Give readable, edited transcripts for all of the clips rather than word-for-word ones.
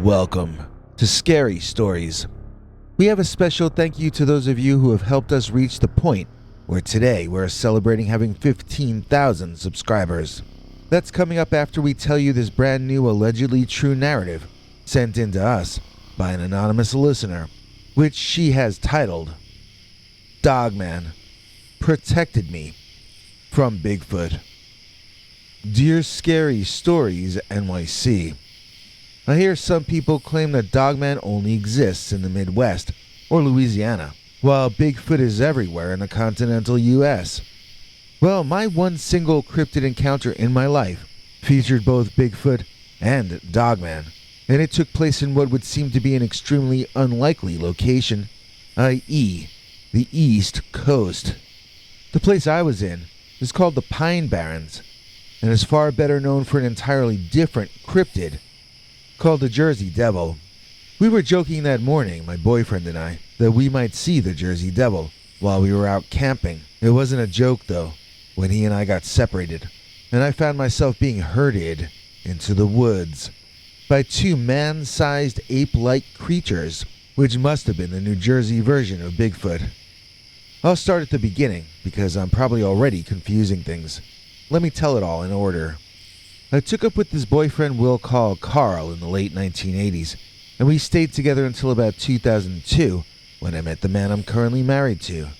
Welcome to Scary Stories. We have a special thank you to those of you who have helped us reach the point where today we're celebrating having 15,000 subscribers. That's coming up after we tell you this brand new allegedly true narrative sent in to us by an anonymous listener, which she has titled, Dogman Protected Me from Bigfoot. Dear Scary Stories NYC, I hear some people claim that Dogman only exists in the Midwest or Louisiana, while Bigfoot is everywhere in the continental US. Well, my one single cryptid encounter in my life featured both Bigfoot and Dogman, and it took place in what would seem to be an extremely unlikely location, i.e., the East Coast. The place I was in is called the Pine Barrens, and is far better known for an entirely different cryptid called the Jersey Devil. We were joking that morning, my boyfriend and I, that we might see the Jersey Devil while we were out camping. It wasn't a joke, though, when he and I got separated, and I found myself being herded into the woods by two man-sized ape-like creatures, which must have been the New Jersey version of Bigfoot. I'll start at the beginning, because I'm probably already confusing things. Let me tell it all in order. I took up with this boyfriend we'll call Carl in the late 1980s, and we stayed together until about 2002, when I met the man I'm currently married to.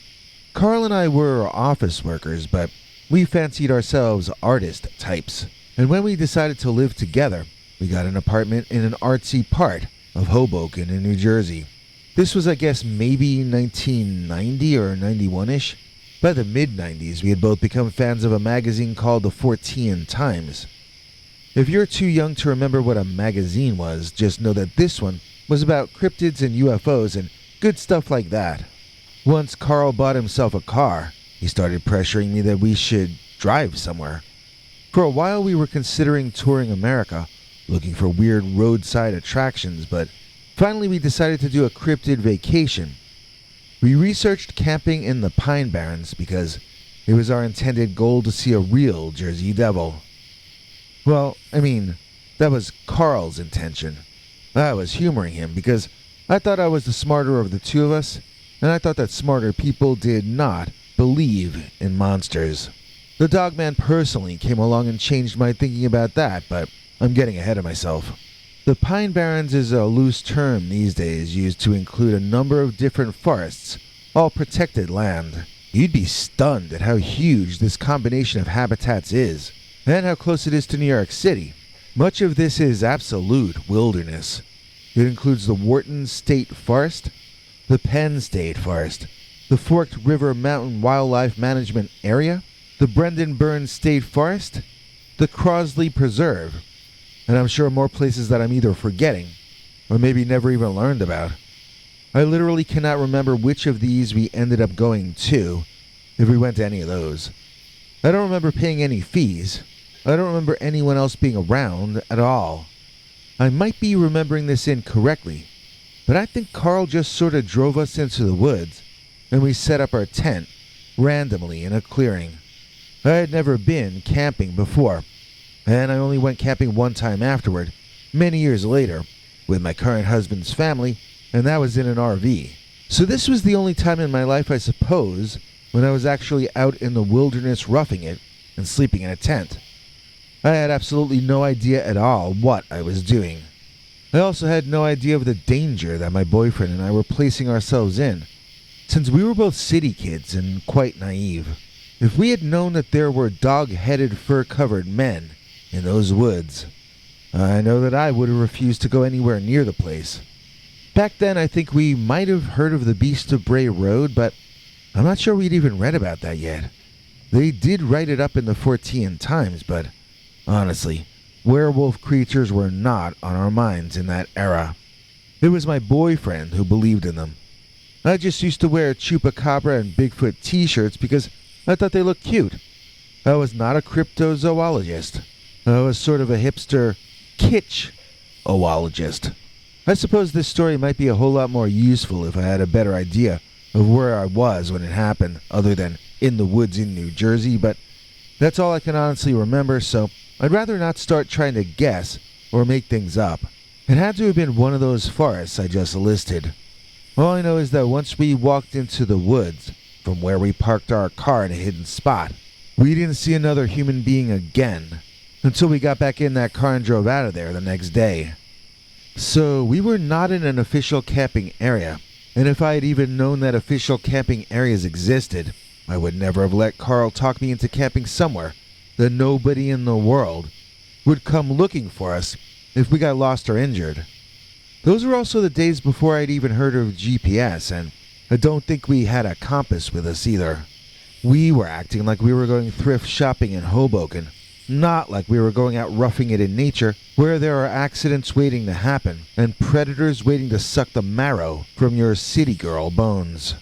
Carl and I were office workers, but we fancied ourselves artist types, and when we decided to live together, we got an apartment in an artsy part of Hoboken in New Jersey. This was, I guess, maybe 1990 or 91-ish. By the mid-90s, we had both become fans of a magazine called the 14 Times. If you're too young to remember what a magazine was, just know that this one was about cryptids and UFOs and good stuff like that. Once Carl bought himself a car, he started pressuring me that we should drive somewhere. For a while we were considering touring America, looking for weird roadside attractions, but finally we decided to do a cryptid vacation. We researched camping in the Pine Barrens because it was our intended goal to see a real Jersey Devil. Well, that was Carl's intention. I was humoring him because I thought I was the smarter of the two of us, and I thought that smarter people did not believe in monsters. The Dogman personally came along and changed my thinking about that, but I'm getting ahead of myself. The Pine Barrens is a loose term these days used to include a number of different forests, all protected land. You'd be stunned at how huge this combination of habitats is, and how close it is to New York City. Much of this is absolute wilderness. It includes the Wharton State Forest, the Penn State Forest, the Forked River Mountain Wildlife Management Area, the Brendan Burns State Forest, the Crosley Preserve, and I'm sure more places that I'm either forgetting or maybe never even learned about. I literally cannot remember which of these we ended up going to, if we went to any of those. I don't remember paying any fees. I don't remember anyone else being around at all. I might be remembering this incorrectly, but I think Carl just sort of drove us into the woods, and we set up our tent randomly in a clearing. I had never been camping before, and I only went camping one time afterward, many years later, with my current husband's family, and that was in an RV. So this was the only time in my life, I suppose, when I was actually out in the wilderness roughing it and sleeping in a tent. I had absolutely no idea at all what I was doing. I also had no idea of the danger that my boyfriend and I were placing ourselves in, since we were both city kids and quite naive. If we had known that there were dog-headed, fur-covered men in those woods, I know that I would have refused to go anywhere near the place. Back then, I think we might have heard of the Beast of Bray Road, but I'm not sure we'd even read about that yet. They did write it up in the 14 Times, but honestly, werewolf creatures were not on our minds in that era. It was my boyfriend who believed in them. I just used to wear Chupacabra and Bigfoot t-shirts because I thought they looked cute. I was not a cryptozoologist. I was sort of a hipster kitsch-oologist. I suppose this story might be a whole lot more useful if I had a better idea of where I was when it happened, other than in the woods in New Jersey, but that's all I can honestly remember, so I'd rather not start trying to guess or make things up. It had to have been one of those forests I just listed. All I know is that once we walked into the woods, from where we parked our car in a hidden spot, we didn't see another human being again until we got back in that car and drove out of there the next day. So we were not in an official camping area, and if I had even known that official camping areas existed, I would never have let Carl talk me into camping somewhere that nobody in the world would come looking for us if we got lost or injured. Those were also the days before I'd even heard of GPS, and I don't think we had a compass with us either. We were acting like we were going thrift shopping in Hoboken, not like we were going out roughing it in nature, where there are accidents waiting to happen and predators waiting to suck the marrow from your city girl bones.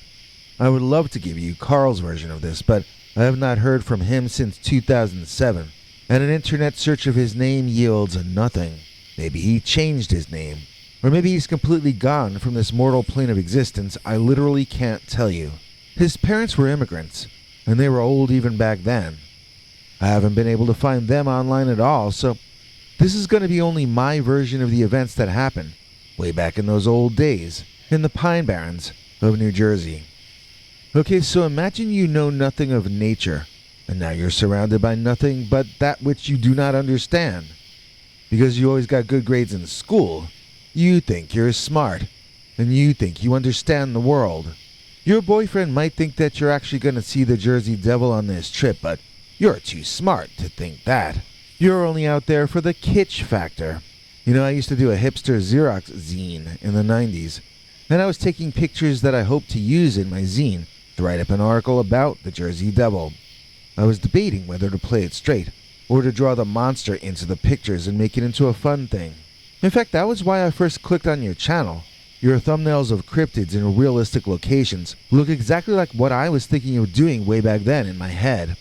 I would love to give you Carl's version of this, but I have not heard from him since 2007, and an internet search of his name yields nothing. Maybe he changed his name, or maybe he's completely gone from this mortal plane of existence. I literally can't tell you. His parents were immigrants, and they were old even back then. I haven't been able to find them online at all, so this is going to be only my version of the events that happened way back in those old days in the Pine Barrens of New Jersey. Okay, so imagine you know nothing of nature, and now you're surrounded by nothing but that which you do not understand. Because you always got good grades in school, you think you're smart, and you think you understand the world. Your boyfriend might think that you're actually going to see the Jersey Devil on this trip, but you're too smart to think that. You're only out there for the kitsch factor. You know, I used to do a hipster Xerox zine in the 90s, and I was taking pictures that I hoped to use in my zine to write up an article about the Jersey Devil. I was debating whether to play it straight, or to draw the monster into the pictures and make it into a fun thing. In fact, that was why I first clicked on your channel. Your thumbnails of cryptids in realistic locations look exactly like what I was thinking of doing way back then in my head.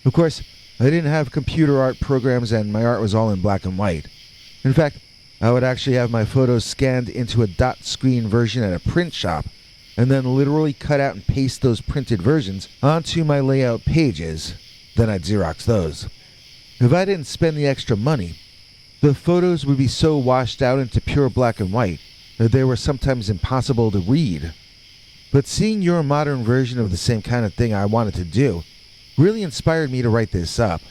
Of course, I didn't have computer art programs and my art was all in black and white. In fact, I would actually have my photos scanned into a dot screen version at a print shop, and then literally cut out and paste those printed versions onto my layout pages. Then I'd Xerox those. If I didn't spend the extra money, the photos would be so washed out into pure black and white that they were sometimes impossible to read. But seeing your modern version of the same kind of thing I wanted to do really inspired me to write this up.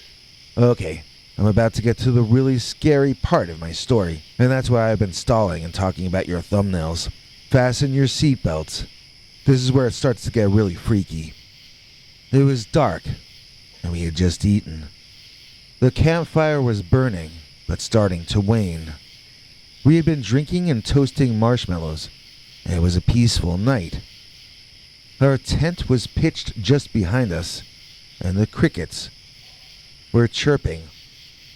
Okay, I'm about to get to the really scary part of my story, and that's why I've been stalling and talking about your thumbnails. Fasten your seatbelts. This is where it starts to get really freaky. It was dark, and we had just eaten. The campfire was burning, but starting to wane. We had been drinking and toasting marshmallows, and it was a peaceful night. Our tent was pitched just behind us, and the crickets were chirping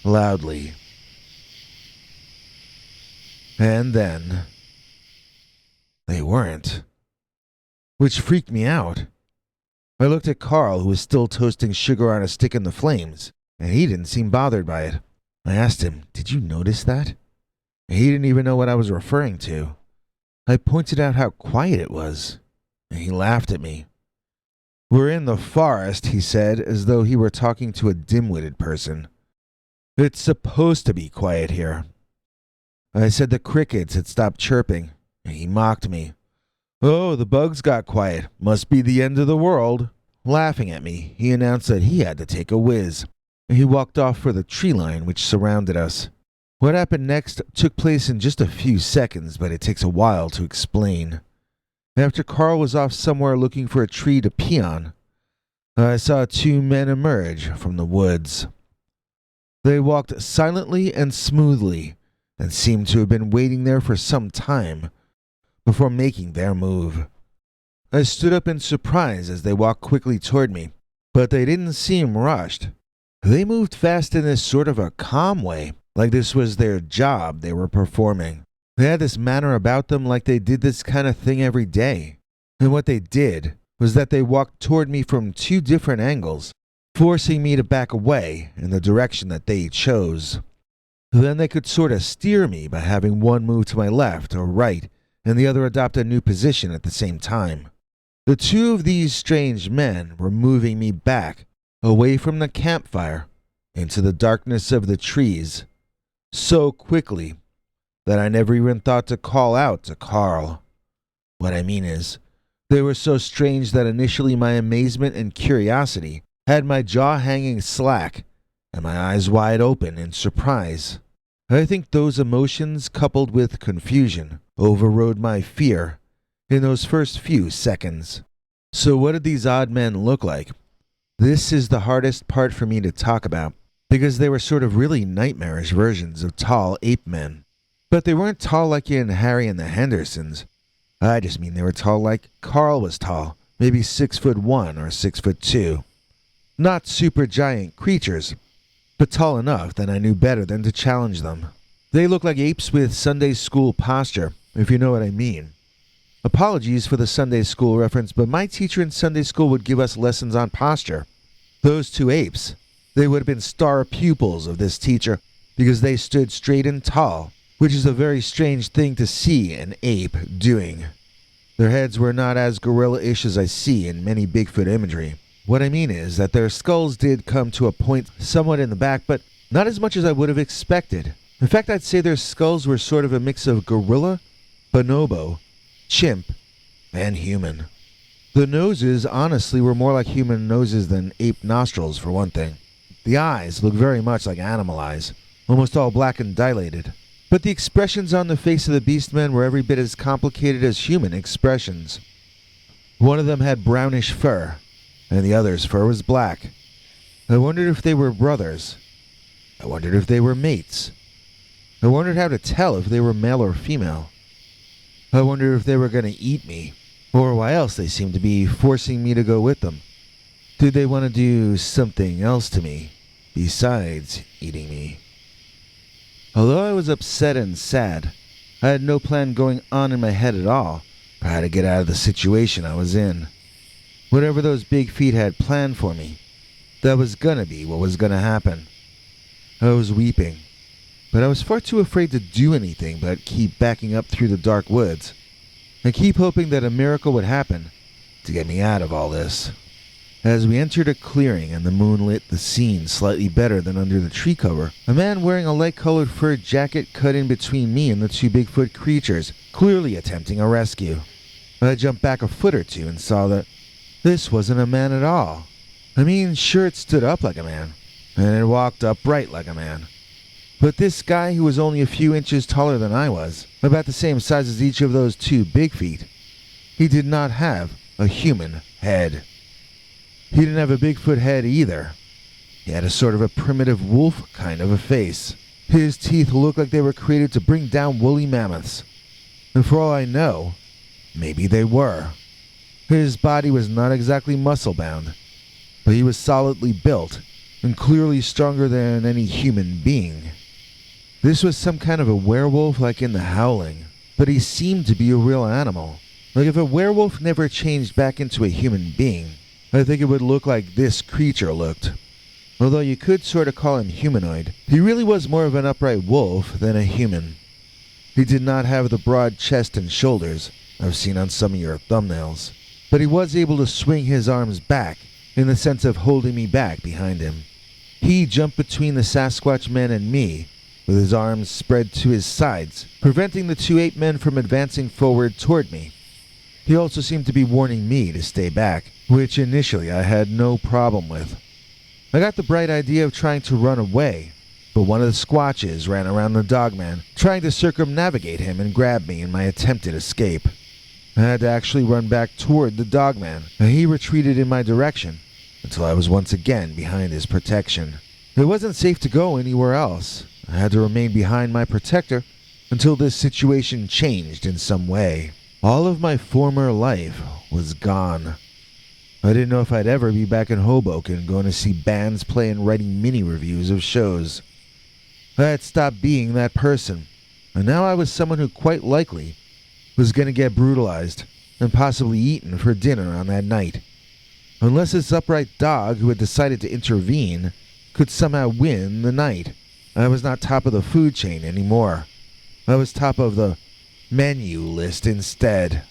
loudly. And then they weren't, which freaked me out. I looked at Carl, who was still toasting sugar on a stick in the flames, and he didn't seem bothered by it. I asked him, "Did you notice that?" And he didn't even know what I was referring to. I pointed out how quiet it was, and he laughed at me. "We're in the forest," he said, as though he were talking to a dim-witted person. "It's supposed to be quiet here." I said the crickets had stopped chirping, and he mocked me. "Oh, the bugs got quiet. Must be the end of the world." Laughing at me, he announced that he had to take a whiz, and he walked off for the tree line which surrounded us. What happened next took place in just a few seconds, but it takes a while to explain. After Carl was off somewhere looking for a tree to pee on, I saw two men emerge from the woods. They walked silently and smoothly, and seemed to have been waiting there for some time before making their move. I stood up in surprise as they walked quickly toward me, but they didn't seem rushed. They moved fast in this sort of a calm way, like this was their job they were performing. They had this manner about them like they did this kind of thing every day. And what they did was that they walked toward me from two different angles, forcing me to back away in the direction that they chose. Then they could sort of steer me by having one move to my left or right and the other adopt a new position at the same time. The two of these strange men were moving me back, away from the campfire, into the darkness of the trees, so quickly that I never even thought to call out to Carl. What I mean is, they were so strange that initially my amazement and curiosity had my jaw hanging slack and my eyes wide open in surprise. I think those emotions, coupled with confusion, overrode my fear in those first few seconds. So what did these odd men look like? This is the hardest part for me to talk about, because they were sort of really nightmarish versions of tall ape men. But they weren't tall like in Harry and the Hendersons. I just mean they were tall like Carl was tall, maybe 6'1" or 6'2". Not super giant creatures, but tall enough that I knew better than to challenge them. They looked like apes with Sunday school posture, if you know what I mean. Apologies for the Sunday school reference, but my teacher in Sunday school would give us lessons on posture. Those two apes, they would have been star pupils of this teacher because they stood straight and tall, which is a very strange thing to see an ape doing. Their heads were not as gorilla-ish as I see in many Bigfoot imagery. What I mean is that their skulls did come to a point somewhat in the back, but not as much as I would have expected. In fact, I'd say their skulls were sort of a mix of gorilla, bonobo, chimp, and human. The noses, honestly, were more like human noses than ape nostrils, for one thing. The eyes looked very much like animal eyes, almost all black and dilated. But the expressions on the face of the beastmen were every bit as complicated as human expressions. One of them had brownish fur, and the other's fur was black. I wondered if they were brothers. I wondered if they were mates. I wondered how to tell if they were male or female. I wondered if they were going to eat me, or why else they seemed to be forcing me to go with them. Did they want to do something else to me, besides eating me? Although I was upset and sad, I had no plan going on in my head at all for how to get out of the situation I was in. Whatever those big feet had planned for me, that was gonna be what was gonna happen. I was weeping, but I was far too afraid to do anything but keep backing up through the dark woods and keep hoping that a miracle would happen to get me out of all this. As we entered a clearing and the moon lit the scene slightly better than under the tree cover, a man wearing a light-colored fur jacket cut in between me and the two Bigfoot creatures, clearly attempting a rescue. I jumped back a foot or two and saw that this wasn't a man at all. I mean, sure, it stood up like a man, and it walked upright like a man. But this guy, who was only a few inches taller than I was, about the same size as each of those two big feet, he did not have a human head. He didn't have a Bigfoot head either. He had a sort of a primitive wolf kind of a face. His teeth looked like they were created to bring down woolly mammoths. And for all I know, maybe they were. His body was not exactly muscle-bound, but he was solidly built and clearly stronger than any human being. This was some kind of a werewolf like in The Howling, but he seemed to be a real animal. Like if a werewolf never changed back into a human being, I think it would look like this creature looked. Although you could sort of call him humanoid, he really was more of an upright wolf than a human. He did not have the broad chest and shoulders I've seen on some of your thumbnails, but he was able to swing his arms back in the sense of holding me back behind him. He jumped between the Sasquatch men and me, with his arms spread to his sides, preventing the two ape men from advancing forward toward me. He also seemed to be warning me to stay back, which initially I had no problem with. I got the bright idea of trying to run away, but one of the squatches ran around the Dogman, trying to circumnavigate him and grab me in my attempted escape. I had to actually run back toward the Dogman, and he retreated in my direction until I was once again behind his protection. It wasn't safe to go anywhere else. I had to remain behind my protector until this situation changed in some way. All of my former life was gone. I didn't know if I'd ever be back in Hoboken going to see bands play and writing mini-reviews of shows. I had stopped being that person, and now I was someone who quite likely was going to get brutalized and possibly eaten for dinner on that night. Unless this upright dog who had decided to intervene could somehow win the night. I was not top of the food chain anymore. I was top of the menu list instead.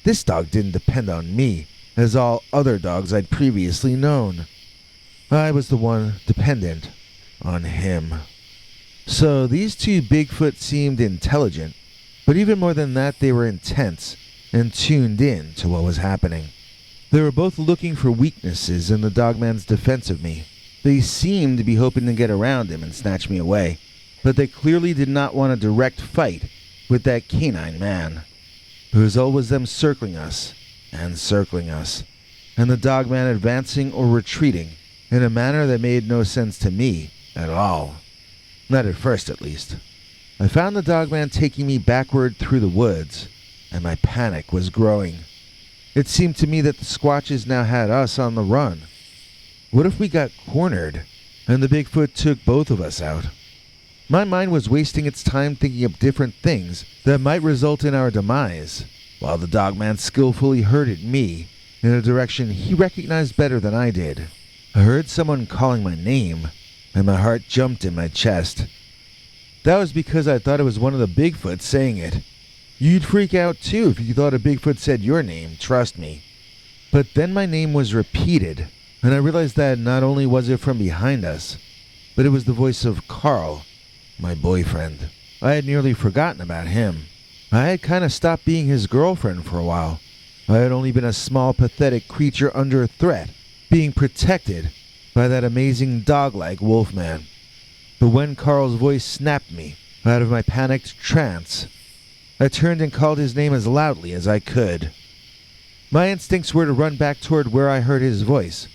This dog didn't depend on me, as all other dogs I'd previously known. I was the one dependent on him. So these two Bigfoot seemed intelligent, but even more than that, they were intense and tuned in to what was happening. They were both looking for weaknesses in the Dogman's defense of me. They seemed to be hoping to get around him and snatch me away, but they clearly did not want a direct fight with that canine man. It was always them circling us, and the Dogman advancing or retreating in a manner that made no sense to me at all. Not at first, at least. I found the Dogman taking me backward through the woods, and my panic was growing. It seemed to me that the Squatches now had us on the run. What if we got cornered, and the Bigfoot took both of us out? My mind was wasting its time thinking of different things that might result in our demise, while the Dogman skillfully herded me in a direction he recognized better than I did. I heard someone calling my name, and my heart jumped in my chest. That was because I thought it was one of the Bigfoot saying it. You'd freak out too if you thought a Bigfoot said your name, trust me. But then my name was repeated, and I realized that not only was it from behind us, but it was the voice of Carl, my boyfriend. I had nearly forgotten about him. I had kind of stopped being his girlfriend for a while. I had only been a small, pathetic creature under threat, being protected by that amazing dog-like wolfman. But when Carl's voice snapped me out of my panicked trance, I turned and called his name as loudly as I could. My instincts were to run back toward where I heard his voice,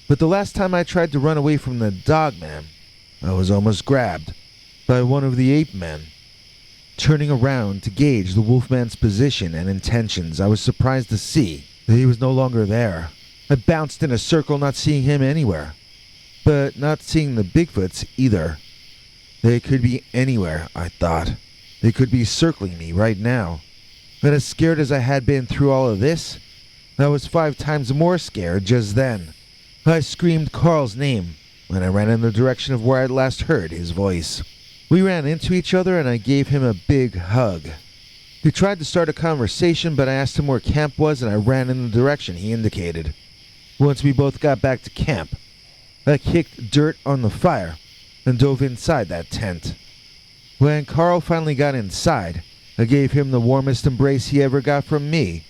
but the last time I tried to run away from the Dogman, I was almost grabbed by one of the ape men. Turning around to gauge the wolfman's position and intentions, I was surprised to see that he was no longer there. I bounced in a circle, not seeing him anywhere, but not seeing the Bigfoots either. They could be anywhere, I thought. They could be circling me right now. But as scared as I had been through all of this, I was 5 times more scared just then. I screamed Carl's name when I ran in the direction of where I'd last heard his voice. We ran into each other and I gave him a big hug. He tried to start a conversation, but I asked him where camp was and I ran in the direction he indicated. Once we both got back to camp, I kicked dirt on the fire and dove inside that tent. When Carl finally got inside, I gave him the warmest embrace he ever got from me.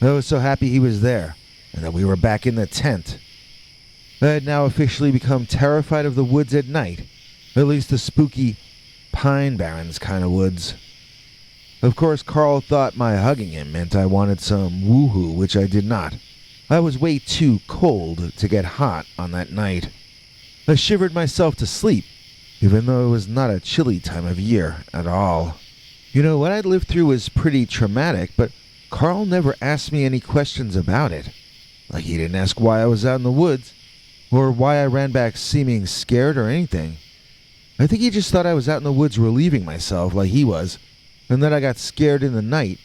I was so happy he was there and that we were back in the tent. I had now officially become terrified of the woods at night, at least the spooky Pine Barrens kind of woods. Of course, Carl thought my hugging him meant I wanted some woohoo, which I did not. I was way too cold to get hot on that night. I shivered myself to sleep, even though it was not a chilly time of year at all. You know, what I'd lived through was pretty traumatic, but Carl never asked me any questions about it. Like he didn't ask why I was out in the woods, or why I ran back seeming scared or anything. I think he just thought I was out in the woods relieving myself like he was, and that I got scared in the night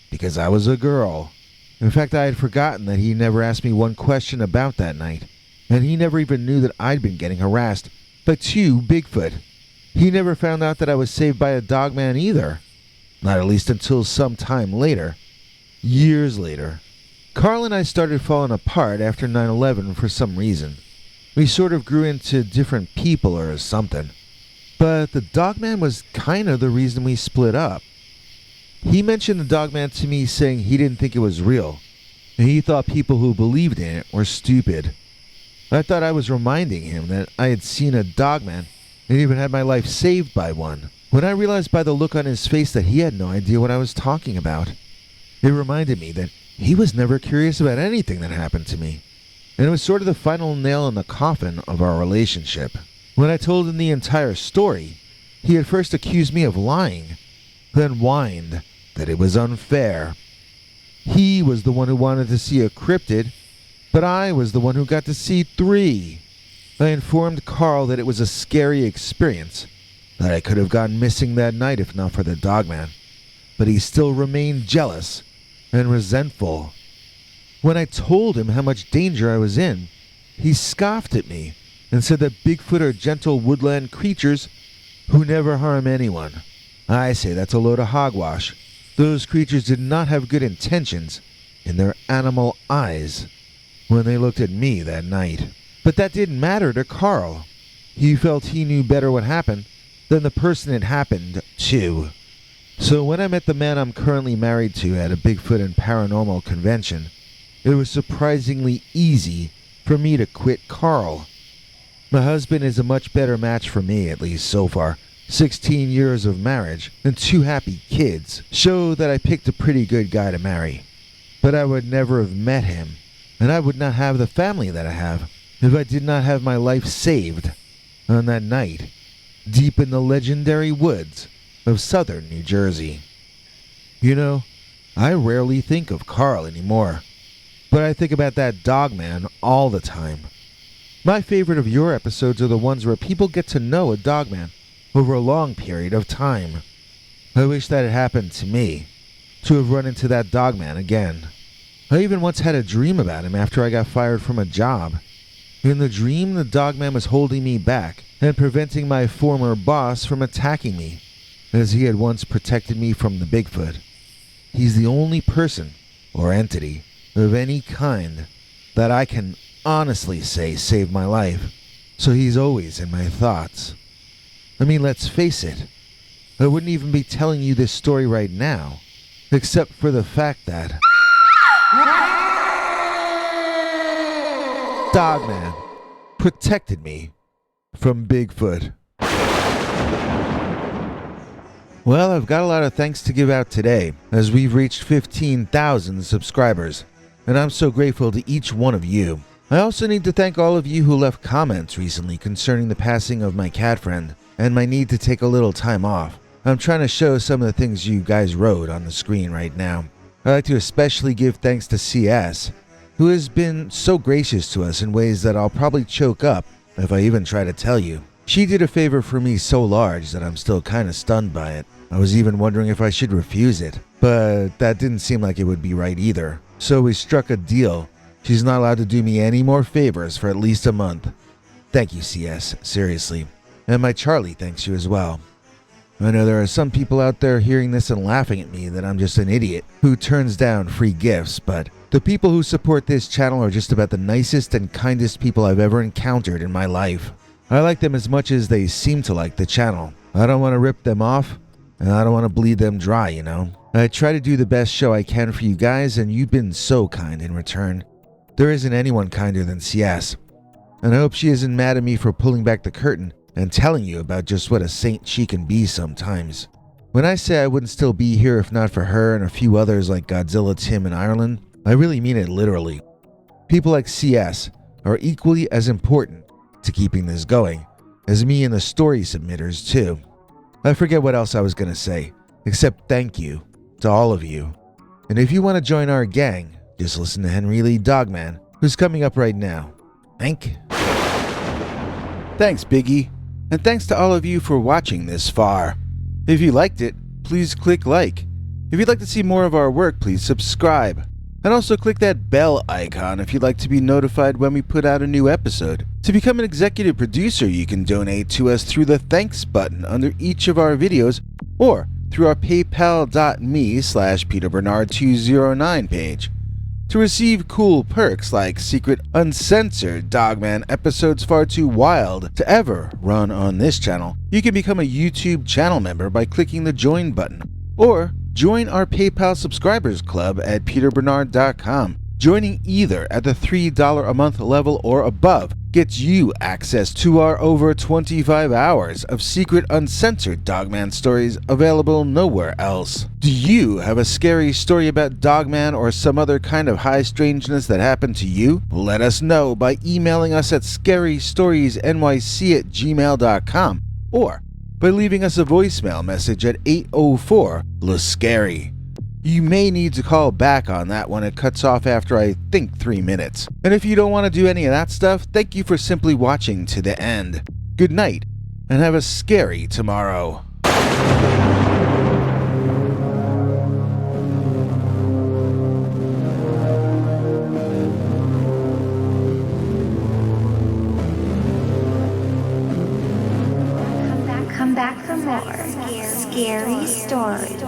because I was a girl. In fact, I had forgotten that he never asked me one question about that night, and he never even knew that I'd been getting harassed by 2 Bigfoot. He never found out that I was saved by a Dogman either. Not at least until some time later. Years later. Carl and I started falling apart after 9/11 for some reason. We sort of grew into different people or something. But the Dogman was kind of the reason we split up. He mentioned the Dogman to me saying he didn't think it was real, and he thought people who believed in it were stupid. I thought I was reminding him that I had seen a Dogman and even had my life saved by one, when I realized by the look on his face that he had no idea what I was talking about. It reminded me that he was never curious about anything that happened to me, and it was sort of the final nail in the coffin of our relationship. When I told him the entire story, he at first accused me of lying, then whined that it was unfair. He was the one who wanted to see a cryptid, but I was the one who got to see 3. I informed Carl that it was a scary experience, that I could have gone missing that night if not for the Dogman, but he still remained jealous and resentful. When I told him how much danger I was in, he scoffed at me and said that Bigfoot are gentle woodland creatures who never harm anyone. I say that's a load of hogwash. Those creatures did not have good intentions in their animal eyes when they looked at me that night. But that didn't matter to Carl. He felt he knew better what happened, than the person it happened to. So when I met the man I'm currently married to at a Bigfoot and paranormal convention, it was surprisingly easy for me to quit Carl. My husband is a much better match for me, at least so far. 16 years of marriage and 2 happy kids show that I picked a pretty good guy to marry. But I would never have met him, and I would not have the family that I have if I did not have my life saved on that night, deep in the legendary woods of southern New Jersey. You know, I rarely think of Carl anymore, but I think about that Dogman all the time. My favorite of your episodes are the ones where people get to know a Dogman over a long period of time. I wish that had happened to me, to have run into that Dogman again. I even once had a dream about him after I got fired from a job. In the dream, the Dogman was holding me back and preventing my former boss from attacking me, as he had once protected me from the Bigfoot. He's the only person or entity of any kind that I can honestly say saved my life, so he's always in my thoughts. I mean, let's face it, I wouldn't even be telling you this story right now, except for the fact that Dogman protected me from Bigfoot. Well, I've got a lot of thanks to give out today, as we've reached 15,000 subscribers, and I'm so grateful to each one of you. I also need to thank all of you who left comments recently concerning the passing of my cat friend, and my need to take a little time off. I'm trying to show some of the things you guys wrote on the screen right now. I'd like to especially give thanks to CS, who has been so gracious to us in ways that I'll probably choke up if I even try to tell you. She did a favor for me so large that I'm still kind of stunned by it. I was even wondering if I should refuse it, but that didn't seem like it would be right either. So we struck a deal. She's not allowed to do me any more favors for at least a month. Thank you, CS, seriously. And my Charlie thanks you as well. I know there are some people out there hearing this and laughing at me that I'm just an idiot who turns down free gifts, but the people who support this channel are just about the nicest and kindest people I've ever encountered in my life. I like them as much as they seem to like the channel. I don't want to rip them off, and I don't want to bleed them dry, you know. I try to do the best show I can for you guys, and you've been so kind in return. There isn't anyone kinder than CS, and I hope she isn't mad at me for pulling back the curtain and telling you about just what a saint she can be sometimes. When I say I wouldn't still be here if not for her and a few others like Godzilla Tim in Ireland, I really mean it literally. People like CS are equally as important to keeping this going as me and the story submitters too. I forget what else I was going to say, except thank you to all of you. And if you want to join our gang, just listen to Henry Lee Dogman, who's coming up right now. Thanks, Biggie. And thanks to all of you for watching this far. If you liked it, please click like. If you'd like to see more of our work, please subscribe. And also click that bell icon if you'd like to be notified when we put out a new episode. To become an executive producer, you can donate to us through the thanks button under each of our videos or through our paypal.me/PeterBernard209 page. To receive cool perks like secret uncensored Dogman episodes far too wild to ever run on this channel, you can become a YouTube channel member by clicking the join button, or join our PayPal subscribers club at peterbernard.com. Joining either at the $3 a month level or above gets you access to our over 25 hours of secret uncensored Dogman stories available nowhere else. Do you have a scary story about Dogman or some other kind of high strangeness that happened to you? Let us know by emailing us at scarystoriesnyc@gmail.com or by leaving us a voicemail message at 804-LA-SCARY. You may need to call back on that one. It cuts off after I think 3 minutes. And if you don't want to do any of that stuff, thank you for simply watching to the end. Good night, and have a scary tomorrow. Come back for more scary stories.